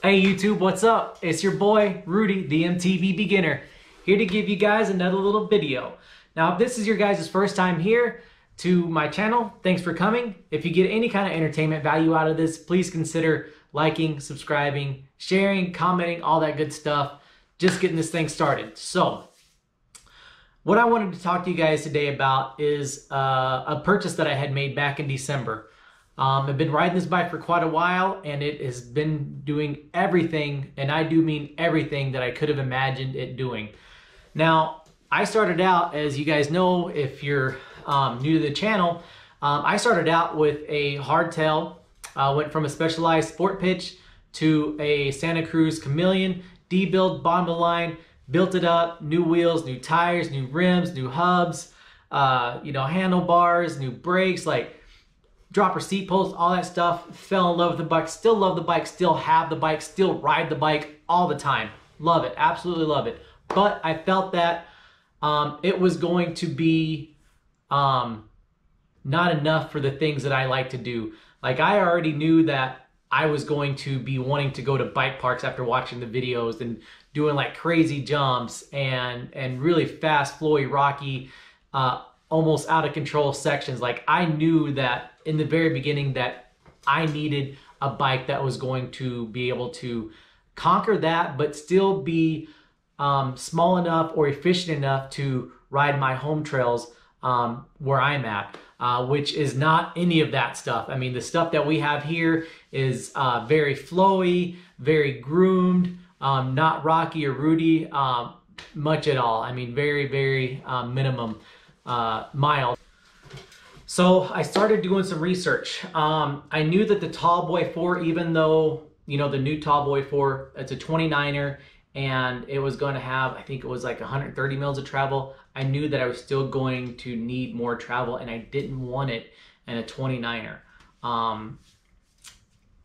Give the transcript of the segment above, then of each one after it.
Hey YouTube, what's up? It's your boy, Rudy, the MTB beginner, here to give you guys another little video. Now, if this is your guys' first time here to my channel, thanks for coming. If you get any kind of entertainment value out of this, please consider liking, subscribing, sharing, commenting, all that good stuff. Just getting this thing started. So, what I wanted to talk to you guys today about is a purchase that I had made back in December. I've been riding this bike for quite a while, and it has been doing everything, and I do mean everything, that I could have imagined it doing. Now, I started out, as you guys know, if you're new to the channel, I started out with a hardtail, went from a Specialized Sport Pitch to a Santa Cruz Chameleon, D-build, bottom of the line, built it up, new wheels, new tires, new rims, new hubs, handlebars, new brakes, like dropper seat posts, all that stuff. Fell in love with the bike, still love the bike, still have the bike, still ride the bike all the time. Love it, absolutely love it. But I felt that it was going to be not enough for the things that I like to do. Like, I already knew that I was going to be wanting to go to bike parks after watching the videos and doing like crazy jumps and really fast, flowy, rocky, almost out of control sections. Like, I knew that in the very beginning that I needed a bike that was going to be able to conquer that, but still be small enough or efficient enough to ride my home trails where I'm at, which is not any of that stuff. I mean, the stuff that we have here is very flowy, very groomed, not rocky or rooty much at all. I mean, very, very minimum mild. So I started doing some research. I knew that the Tallboy 4, even though, you know, the new Tallboy 4, it's a 29er, and it was going to have, I think it was like 130 mils of travel. I knew that I was still going to need more travel, and I didn't want it in a 29er. I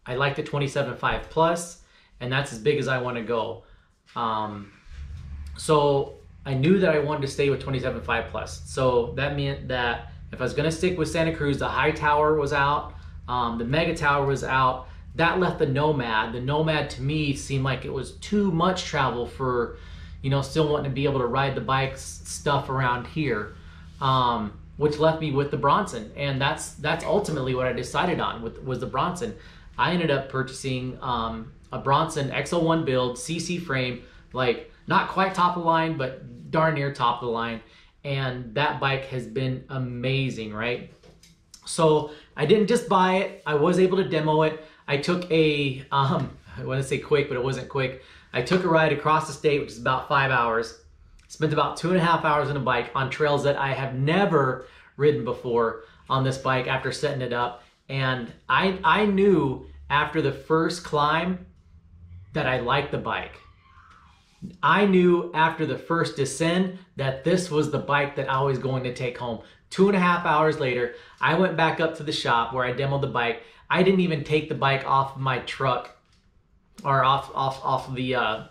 like the 27.5 plus, and that's as big as I want to go. So I knew that I wanted to stay with 27.5 plus. So that meant that if I was going to stick with Santa Cruz, the high tower was out, the mega tower was out. That left the Nomad. The Nomad to me seemed like it was too much travel for, you know, still wanting to be able to ride the bikes stuff around here, which left me with the Bronson. And that's ultimately what I decided on was the Bronson. I ended up purchasing a Bronson XL1 build, CC frame, like not quite top of the line, but darn near top of the line. And that bike has been amazing, right? So I didn't just buy it, I was able to demo it. I took a, I want to say quick, but it wasn't quick. I took a ride across the state, which is about 5 hours. Spent about 2.5 hours on a bike on trails that I have never ridden before on this bike after setting it up. And I knew after the first climb that I liked the bike. I knew after the first descent that this was the bike that I was going to take home. 2.5 hours later, I went back up to the shop where I demoed the bike. I didn't even take the bike off of my truck or off of the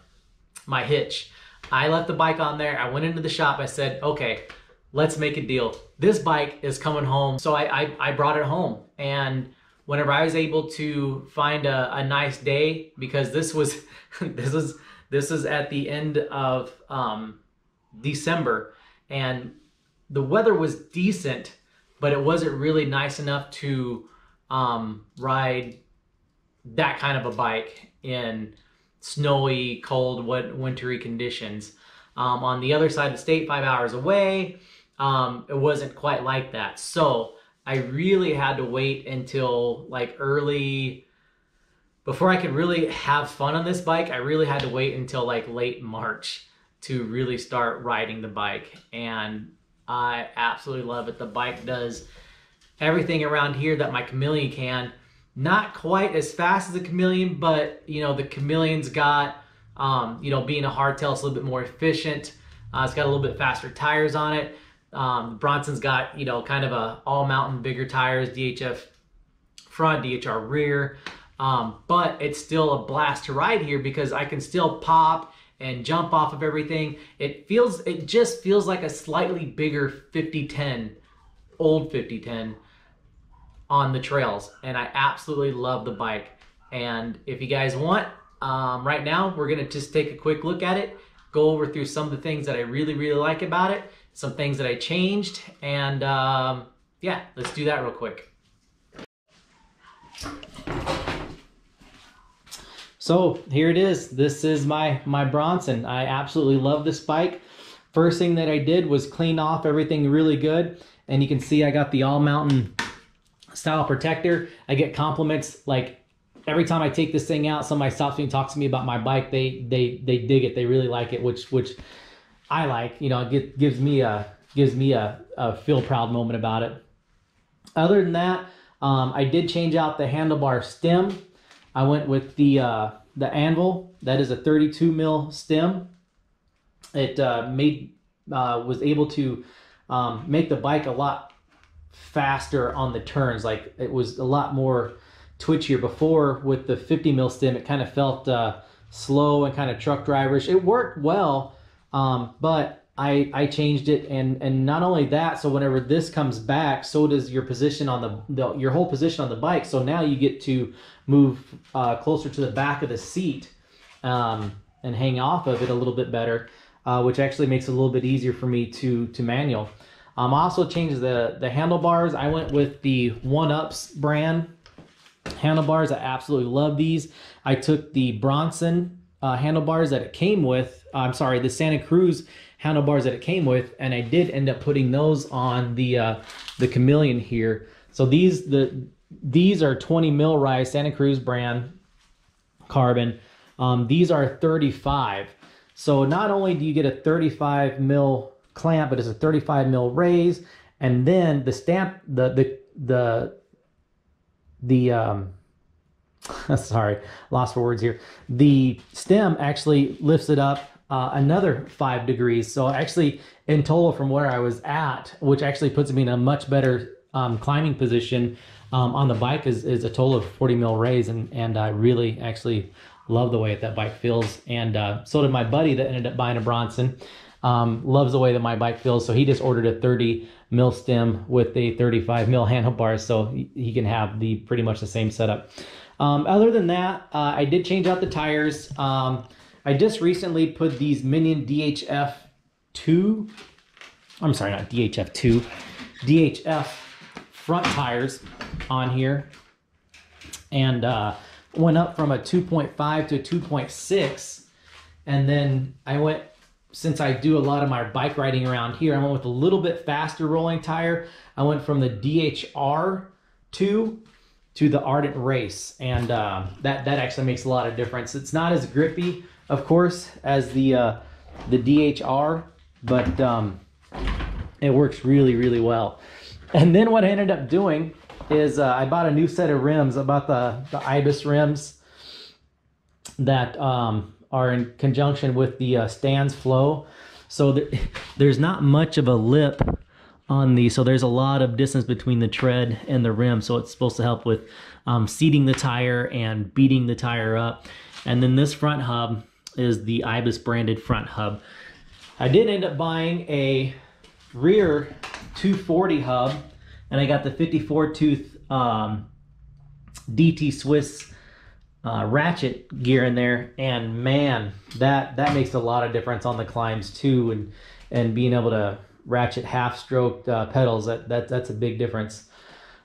my hitch. I left the bike on there. I went into the shop. I said, okay, let's make a deal. This bike is coming home. So I brought it home. And whenever I was able to find a nice day, because this was this is at the end of December, and the weather was decent, but it wasn't really nice enough to ride that kind of a bike in snowy, cold, wintry conditions. On the other side of the state, 5 hours away, it wasn't quite like that. So I really had to wait until like early, before I could really have fun on this bike. I really had to wait until like late March to really start riding the bike. And I absolutely love it. The bike does everything around here that my Chameleon can. Not quite as fast as the Chameleon, but you know, the Chameleon's got, you know, being a hardtail, it's a little bit more efficient. It's got a little bit faster tires on it. The Bronson's got, you know, kind of a all mountain bigger tires, DHF front, DHR rear. But it's still a blast to ride here because I can still pop and jump off of everything. It just feels like a slightly bigger 5010, old 5010 on the trails, and I absolutely love the bike. And if you guys want, right now we're gonna just take a quick look at it, go over through some of the things that I really, really like about it, some things that I changed, and yeah, let's do that real quick. So here it is. This is my Bronson. I absolutely love this bike. First thing that I did was clean off everything really good. And you can see I got the all mountain style protector. I get compliments like every time I take this thing out, somebody stops me and talks to me about my bike. They dig it. They really like it, which I like. You know, it gives me a feel proud moment about it. Other than that, I did change out the handlebar stem. I went with the Anvil. That is a 32 mil stem. It was able to make the bike a lot faster on the turns. Like it was a lot more twitchier before with the 50 mil stem. It kind of felt slow and kind of truck driverish. It worked well, but I changed it, and not only that, so whenever this comes back, so does your position on your whole position on the bike. So now you get to move closer to the back of the seat and hang off of it a little bit better, which actually makes it a little bit easier for me to manual. I also changed the handlebars. I went with the 1UPS brand handlebars. I absolutely love these. I took the Bronson handlebars that it came with. I'm sorry, the Santa Cruz handlebars that it came with, and I did end up putting those on the Chameleon here. So these are 20 mil rise Santa Cruz brand carbon. These are 35. So not only do you get a 35 mil clamp, but it's a 35 mil raise, and then the stamp, sorry, lost for words here. The stem actually lifts it up another 5 degrees. So actually, in total from where I was at, which actually puts me in a much better climbing position on the bike, is a total of 40 mil raise, and I really actually love the way that bike feels. And so did my buddy that ended up buying a Bronson. Loves the way that my bike feels, so he just ordered a 30 mil stem with a 35 mil handlebars, so he can have pretty much the same setup. Other than that, I did change out the tires. I just recently put these Minion DHF2, I'm sorry, not DHF2, DHF front tires on here, and went up from a 2.5 to a 2.6, and then I went, since I do a lot of my bike riding around here, I went with a little bit faster rolling tire. I went from the DHR2 to the Ardent Race, and that actually makes a lot of difference. It's not as grippy, of course, as the DHR, but it works really, really well. And then what I ended up doing is I bought a new set of rims. I bought the Ibis rims that are in conjunction with the Stans Flow. So there's not much of a lip on these, so there's a lot of distance between the tread and the rim, so it's supposed to help with seating the tire and beating the tire up. And then this front hub is the Ibis branded front hub. I did end up buying a rear 240 hub, and I got the 54 tooth DT Swiss ratchet gear in there, and man, that makes a lot of difference on the climbs too, and being able to ratchet half stroked pedals, that's a big difference.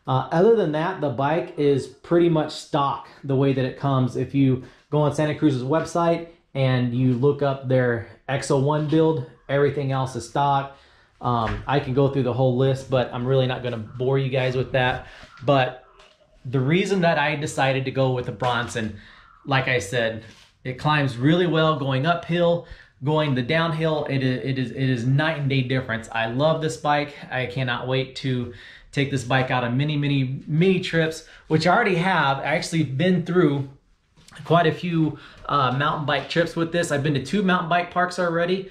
Other than that, the bike is pretty much stock the way that it comes. If you go on Santa Cruz's website and you look up their XO1 build, everything else is stock. I can go through the whole list, but I'm really not going to bore you guys with that. But the reason that I decided to go with the Bronson, like I said, it climbs really well going uphill, going the downhill. It is night and day difference. I love this bike. I cannot wait to take this bike out on many trips, which I already have. I actually been through quite a few mountain bike trips with this. I've been to 2 mountain bike parks already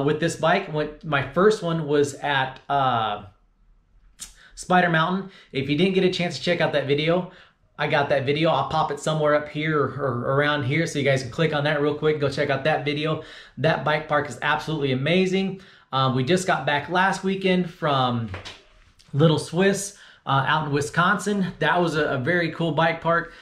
with this bike. My first one was at Spider Mountain. If you didn't get a chance to check out that video, I got that video. I'll pop it somewhere up here or around here, so you guys can click on that real quick. Go check out that video. That bike park is absolutely amazing. We just got back last weekend from Little Swiss out in Wisconsin. That was a very cool bike park.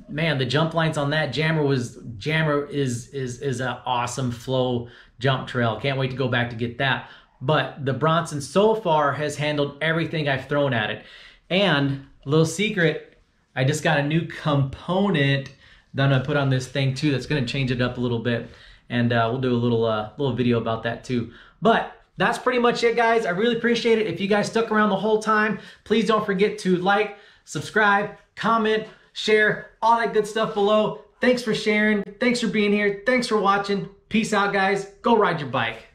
man, the jump lines on that Jammer is an awesome flow jump trail. Can't wait to go back to get that. But the Bronson so far has handled everything I've thrown at it. And a little secret, I just got a new component that I'm gonna put on this thing too that's gonna change it up a little bit. And we'll do a little video about that too. But that's pretty much it, guys. I really appreciate it. If you guys stuck around the whole time, please don't forget to like, subscribe, comment, share, all that good stuff below. Thanks for sharing. Thanks for being here. Thanks for watching. Peace out, guys. Go ride your bike.